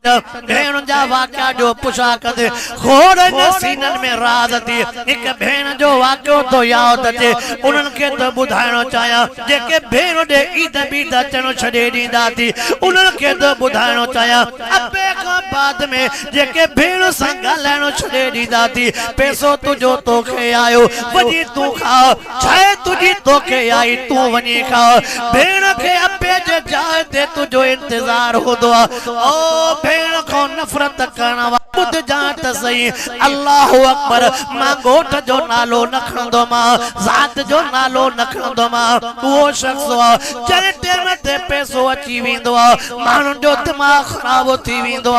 भेण जा वाक्या जो पुछा कदे खोड़ न सीनन में राज थी एक भेण जो वाक्यो तो याद अचे उन्हनि खे त ॿुधाइणो चाहियां जेके भेण ॾे ईद बीद अचणो छॾे ॾींदा थी उन्हनि खे त ॿुधाइणो चाहियां अबे खां बाद में जेके भेण सां ॻाल्हाइणो छॾे ॾींदा थी पैसो तुंहिंजो तोखे आयो वञी तूं खा छाहे तुंहिंजी तोखे आई तूं वञी खा भेण खे अबे जे जाइ ते तुंहिंजो इंतज़ार हूंदो आहे ओ भेण को नफरत करण बुध जात सही अल्लाह अकबर मां गोठ जो नालो न खणंदो मां ज़ात जो नालो न खणंदो मां वो शख्स जरे टाइम ते पैसो अची वेंदो माण्हुनि जो दिमाग़ ख़राब थी वेंदो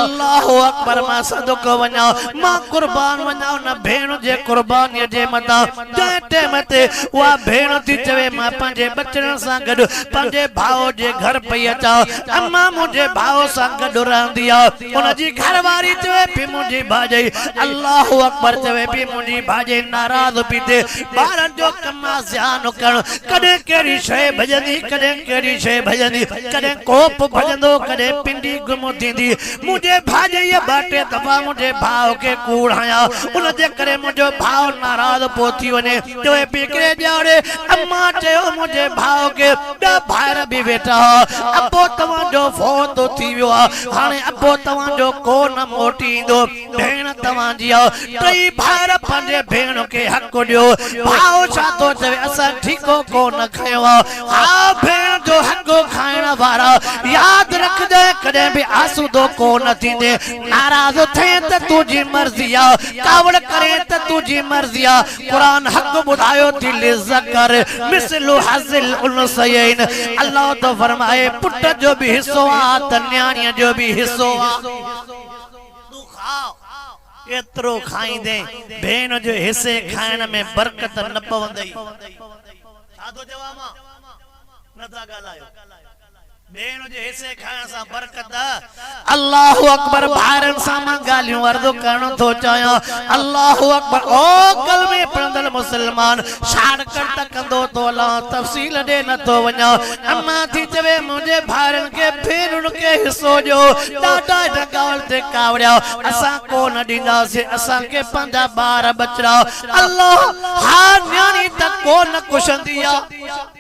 अल्लाह अकबर मां सदको वञा मां कुर्बान वञा न भेण जे कुर्बानीअ जे मथां जरे टाइम ते उहा भेण थी चवे मां पंहिंजे बचड़नि सां गॾु पंहिंजे भाउ जे घर पई अचां अम्मा मुंहिंजे भाउ सां गॾु रहंदी आहे उनजी घरवारी चवे पई मुंहिंजी भाॼई अल्लाह अकबर चवे पई मुंहिंजी भाॼई नाराज़ पई थिए ॿारनि जो कमु आहे ध्यानु करणु कॾहिं कहिड़ी शइ भॼंदी कॾहिं कहिड़ी शइ भॼंदी कॾहिं कोप भॼंदो कॾहिं पिंडी गुम थींदी मुंहिंजे भाॼईअ ॿ टे दफ़ा मुंहिंजे भाउ खे कूड़ हयां उनजे करे मुंहिंजो भाउ नाराज़ पोइ थी वञे चवे पई हिकिड़े ॼाणे अम्मा चयो मुंहिंजे भाउ खे ॿ भाइर बि वेठा अबो तव्हांजो फोत थी वियो आहे हाणे अबो तव्हांजो कोन मोटी ईंदो भेण तव्हांजी आहे टई भाइर पंहिंजे भेण खे हक़ ॾियो भाउ छा थो चवे असां ठीको कोन खयो आहे हा भेण जो हक़ खाइण वारा यादि रखजांइ कॾहिं बि आसूदो कोन थींदे नाराज़ थिए त तुंहिंजी मर्ज़ी आहे कावड़ करे त तुंहिंजी मर्ज़ी आहे क़ुरान हक़ ॿुधायो थी लिज़कर मिसलु हज़िल उनसयैन अल्लाह तो फरमाए पुट जो भी हिस्सो आहे त न्याणीअ जो भी हिस्सो आहे तू खाओ एतिरो खाईंदे भेण जो हिस्से खाइण में बरकत न पवंदई छा थो चवां मां नथा ॻाल्हायो भेण जे हिस्से खाइण सां बरकत अल्लाह अकबर भाइरनि सां मां ॻाल्हियूं अर्ज़ु करणु थो चाहियां अल्लाह अकबर ओ कलमे पढ़ंदड़ मुस्लमान शार्टकट कंदो तो अल्लाह तफ़सील ॾे नथो वञा अम्मा थी चवे मुंहिंजे भाइरनि खे भेनरुनि खे हिसो ॾियो ॾाढा ॻाल्हि ते कावड़िया असां कोन ॾींदासीं असांखे पंहिंजा ॿार बचड़ा अल्लाह हा न्याणी त कोन कुशंदी आहे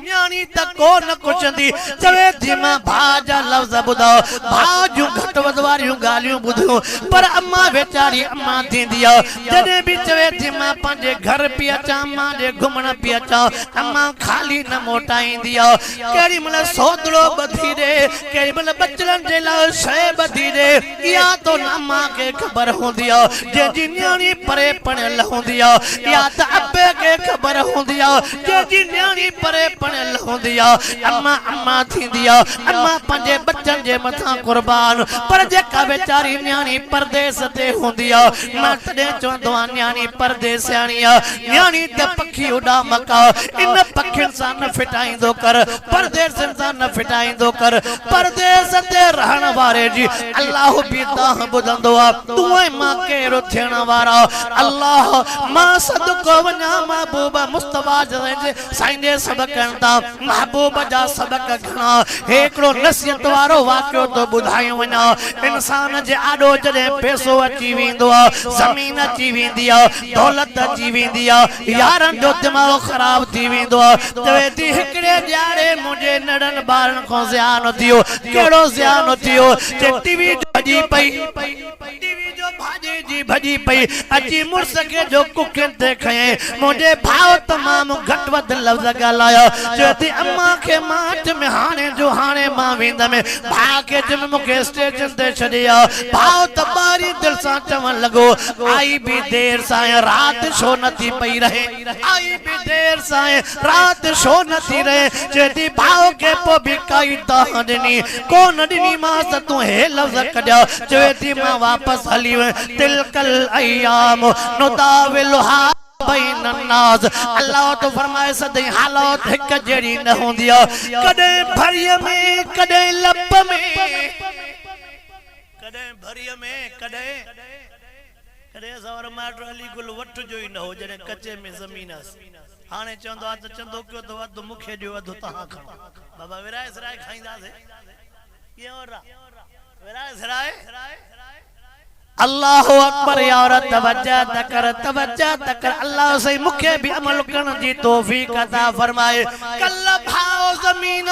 न्याणी त कोन कुशंदी चवे थी मां भाउ जा लफ़्ज़ ॿुधाओ भाउ जूं घटि वधि वारियूं ॻाल्हियूं ॿुधियूं पर अम्मा वेचारी अम्मा थींदी आहे जॾहिं बि चवे थी मां पंहिंजे घर पई अचां मां जे घुमण पई अचां अम्मा ख़ाली न मोटाईंदी आहे केॾी महिल सोदड़ो ॿधी ॾे केॾी महिल बचड़नि जे लाइ शइ ॿधी ॾे इहा तो न अम्मा खे ख़बर हूंदी आहे जंहिंजी न्याणी परे पढ़ियल हूंदी आहे या त अबे खे ख़बर हूंदी आहे जंहिंजी न्याणी परे पढ़ियल हूंदी आहे अम्मा अम्मा थींदी आहे अम्मा पंहिंजे बच्चनि जे मथां कुर्बान पर जेका वेचारी न्याणी परदेस ते हूंदी आहे मां तॾहिं चवंदो आहियां न्याणी परदेसियाणी आहे न्याणी त पखी उॾा मका इन पखियुनि सां न फिटाईंदो कर परदेसनि सां न फिटाईंदो कर परदेस ते रहण वारे जी अल्लाह बि तव्हां ॿुधंदो आहे तूं ऐं मां कहिड़ो थियण वारा अल्लाह मां सदको वञा महबूब मुस्तफा जे साईं जे सबक़नि महबूब जा सबक घणा हिकिड़ो नसीहत वारो वाक़ियो तो ॿुधायो वञा इंसान जे आॾो जॾहिं पैसो अची वेंदो आहे ज़मीन अची वेंदी आहे दौलत अची वेंदी आहे यारनि जो दिमाग़ ख़राब थी वेंदो आहे चवे थी हिकिड़े ॼाणे मुंहिंजे नंढनि ॿारनि खां ज़ियान थियो कहिड़ो ज़ियान थियो जे टीवी भॼी पई टीवी जो भाॼी जी भॼी पई अची मुड़ुस खे जो कुकियुनि ते खयईं मुंहिंजे भाउ तमामु घटि वधि लफ़्ज़ ॻाल्हाया चवे अम्मा के माट में हाने जो हाने मां वेंदमि भाउ खे चयो मूंखे स्टेशन ते छॾिया भाउ त बारी दिलि सां चवण लॻो आई बि देर सां राति छो नथी पई रहे आई बि देर सां राति छो नथी रहे चवे थी भाउ खे पोइ बि काई दाह ॾिनी कोन ॾिनी मां त तूं हे लफ़्ज़ कढिया चवे थी मां वापसि हली वञ तिलकल अय्याम नुदाविलुहा बैन अन्नास अल्लाह तो फरमाए सदई हालत हिक जड़ी न होंदी कदे भरिय में कदे लप में कदे भरिय में कदे कदे सवर माट अली गुल वठ जो ही न हो जने कच्चे में जमीन हाने चंदो त चंदो क्यों तो अध मुखे जो अध तहा खा बाबा विराय सराय खाइंदा से ये और अल्लाहु अकबर यार तवज्जा तकर अल्लाह से मुखे भी अमल करण जी तौफीक अता फरमाए। कल भाओ जमीन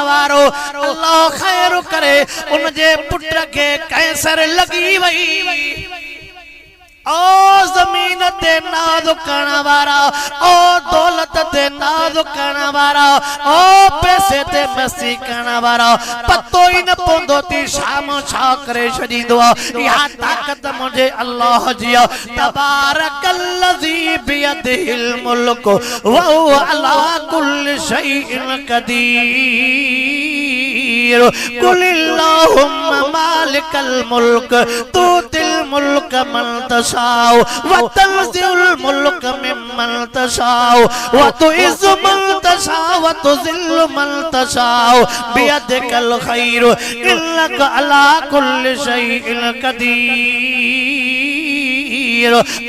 वारो अल्लाह खैर करे उन जे पुट के कैंसर लगी वई। ओ जमीन ते नाज़ करण वारा, ओ दौलत ते नाज़ करण वारा, ओ पैसे ते मस्ती करण वारा, पतो ही न पवंदो ती शाम छा करे छॾींदो आहे। इहा ताक़त मुंहिंजे अल्लाह जी आहे। तबारकल्लज़ी बियदिहिल मुल्क व हुव अला कुल्लि शैइन क़दीर। कुलिल्लाहुम्मा मालिकल मुल्क तूतिल मुल्क मन तशाउ व तंज़िउल मुल्क मिम्मन तशाउ व तुइज़्ज़ु मन तशाउ व तुज़िल्लु मन तशाउ बियदिकल खैर इन्नका अला कुल्लि शैइन क़दीर।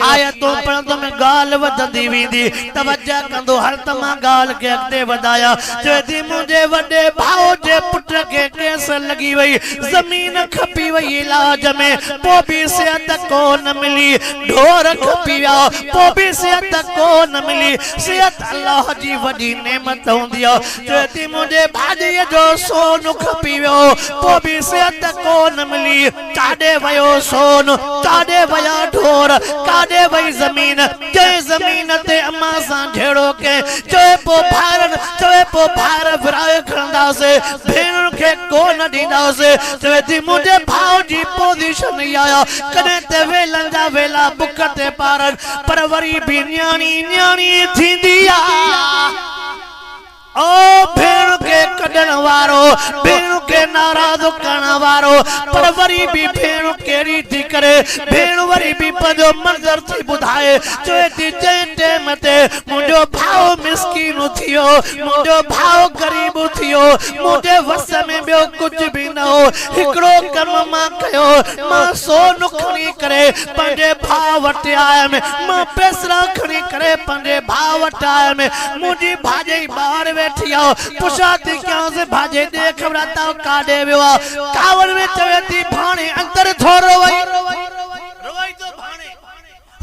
आयतों पढ़ंदो में गाल वधंदी वेंदी, तवज्जो कंदो हर तमा गाल के अॻिते वधाया। चवे मुंहिंजे वॾे भाउ जे पुट खे कैंसर लगी वई, जमीन खपी वई इलाज में, पोइ बि सिहत कोन मिली। ढोर खपी विया, पोइ बि सिहत कोन मिली। सिहत अल्लाह जी वॾी नेमत हूंदी आहे। चवे मुंहिंजे भाॼीअ जो सोन खपी वियो, पोइ बि सिहत कोन मिली। काॾे वियो सोन, काॾे विया ढोर, काॾे वई ज़मीन। जंहिं ज़मीन ते अम्मा सां झेड़ो के चवे पोइ भार विराए खणंदासीं, भेण खे कोन ॾींदासीं। चवे थी मुंहिंजे भाउ जी पोज़ीशन ई आया, कॾहिं त वेलनि जा वेला बुख ते पारनि, पर वरी बि न्याणी थींदी आहे। ओ भेण के कढण वारो, भेण के नाराज़ करण वारो, पर वरी भी भेण केड़ी थी करे, भेण वरी भी पंहिंजो मंज़र थी ॿुधाए। चवे थी जंहिं टाइम ते मुंहिंजो भाउ मिस्कीन थियो, मुंहिंजो भाउ गरीब थियो, मुंहिंजे वस में ॿियो कुझु बि न हो, हिकिड़ो कमु मां कयो, मां सोन खणी करे पंहिंजे भाउ वटि आयमि, मां पैसा खणी करे पंहिंजे भाउ वटि आयमि। मुंहिंजी भाॼई ॿाहिरि बैठी आओ, पुछा थी क्या से भाजे दे खबराता काडे वियो कावड़ में चवे थी भाणे अंदर थोरो वई रोई तो भाणे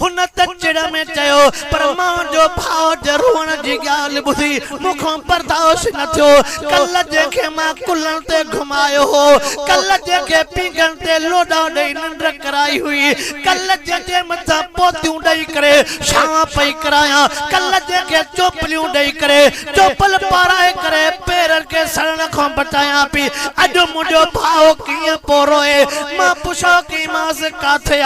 हुन तचड़ में चयो, पर मां जो भाउ जरूण जी गाल बुधी मुखों बर्दाश्त न थियो। कल जेके मां कुलन ते घुमायो हो, कल जेके पीगन ते लोडा ॾेई निंड कराई हुई, कल जेके मथा पोतियूं ॾेई करे छांव पई करायां, कल जेके चोपलियूं ॾेई करे चोपल पाराए करे पेरन के सड़न खां बचायां पई, अॼु मुंहिंजो भाउ कीअं पोइ रोए। मां पुछो की मां से काथे आ,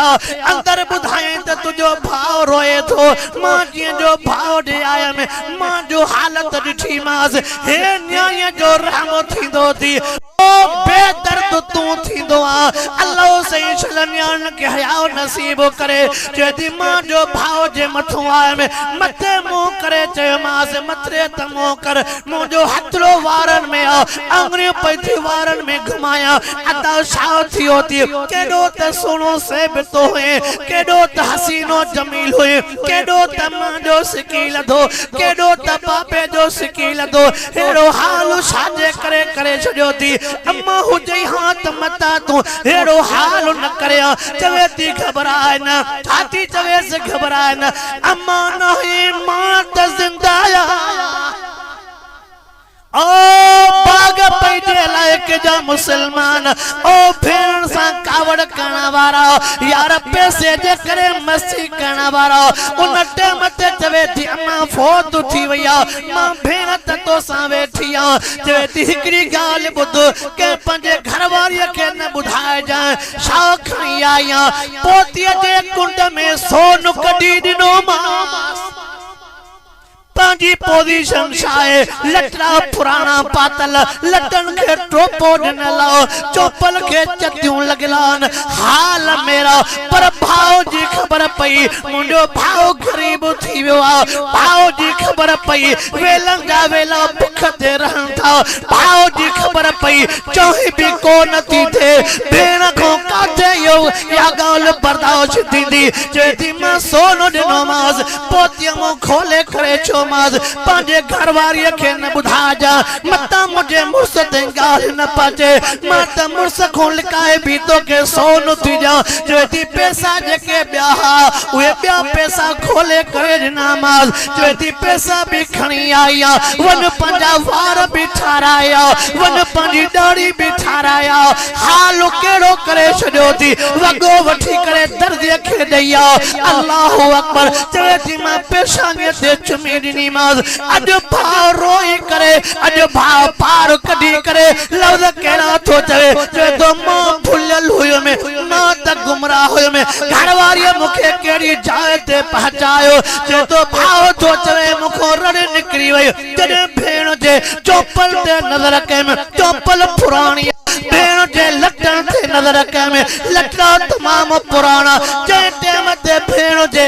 अंदर ॿुधायईं त तुंहिंजो भाउ रोए थो। मां जीअं जो भाउ ॾे आयमि, मां जो हालत ॾिठी मांस, हे न्याय जो रहम थींदो थी, ओ बेदर्द तूं थींदो आ। अल्लाह सही छलनियान के हया नसीब करे। चेती मां जो भाउ जे मथों आयमि, मथे मुंह करे चयो मांस, मथे त मुंह कर, मुंहिंजो हथड़ो वारन में आ, आंगुरियूं पई थी वारन में घुमाया। अता छा थियो थी, केॾो त सुहिणो सेबतो हुए, केॾो त हसीनो जमील हुए, केॾो त मां जो सिकील थो, केॾो त बाबे जो सिकील थो। हेड़ो हाल छाजे करे करे छॾियो थी। अम्मा हुजे हां त मता तूं हेड़ो हाल न करे। चवे थी घबराए न, छाती चवे से घबराए न, अम्मा नहीं मां त जिंदा ओ बाग पैदे लायक जा मुसलमान, ओ भेण सा कावड़ करण वारा, यार पैसे जे करे मस्ती करण वारा। उन टाइम ते चवे थी अम्मा फोत थी वई आ, मां भेण त तो सा वेठी आ। चवे थी हिकड़ी गाल ॿुध के पंहिंजे घरवारीअ खे न ॿुधाए जाए छा खणी आई आ। पोतीअ जे कुंड में सोन कढी ॾिनो मां, पंहिंजी पोजीशन छाए, लटड़ा पुराना पातल, लटन के टोपो ॾिनल, चोपल के चतियूं लॻियलु, हाल मेरा। पर भाउ जी ख़बर पई मुंहिंजो भाउ गरीब थी वियो आहे, भाउ जी ख़बर पई वेलनि जा वेला बुख ते रहनि था, भाउ जी ख़बर पई चोही बि कोन थी थिए, भेण खां काथे इहो या गाल बर्दाश्त थींदी चए थी मां सोनो ॾिनोमांसि पोतीअ मूं खोले करे चयोमांसि पंहिंजे घरवारीअ खे न ॿुधाइजां मतां मुंहिंजे मुड़ुस ते ॻाल्हि न पचे मां त मुड़ुस खां लिकाए बि तोखे सोन थी ॾियां चए थी पैसा जेके ॿिया हुआ उहे ॿिया पैसा खोले करे ॾिनामांसि चए थी पैसा बि खणी आई आहे वञ पंहिंजा वार बि ठाराया वञ पंहिंजी ॾाढ़ी बि ठाराया हाल कहिड़ो करे छॾियो थी वॻो वठी करे दर्जीअ खे ॾेई आ अल्लाह अकबर चए थी मां पेशानीअ ते चुमी ॾिनीमांसि अॼु भाउ रोई करे अॼु भाउ पार कढी करे लफ़्ज़ कहिड़ा थो चए थो मां भुलियल हुयुमि मां त गुमराह हुयुमि घरवारीअ मूंखे कहिड़ी जाइ ते पहुचायो चए थो भाउ थो चवे मूंखां रड़ निकिरी वई जॾहिं भेण जे चोपल ते नज़र कयमि चोपल पुराणी भेण जे लटन ते नज़र कयमि लटा तमामु पुराणा जंहिं टाइम ते भेण जे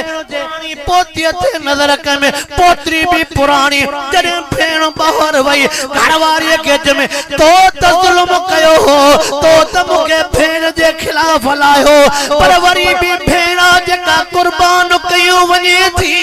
पोतीअ ते नज़र कयमि पोतरी बि पुराणी जॾहिं भेण ॿाहिरि वई घरवारीअ खे चयमि तो त ज़ुल्म कयो हो तो त मूंखे भेण जे ख़िलाफ़ हलायो पर वरी बि भेण जेका कुर्बान कयूं वञे थी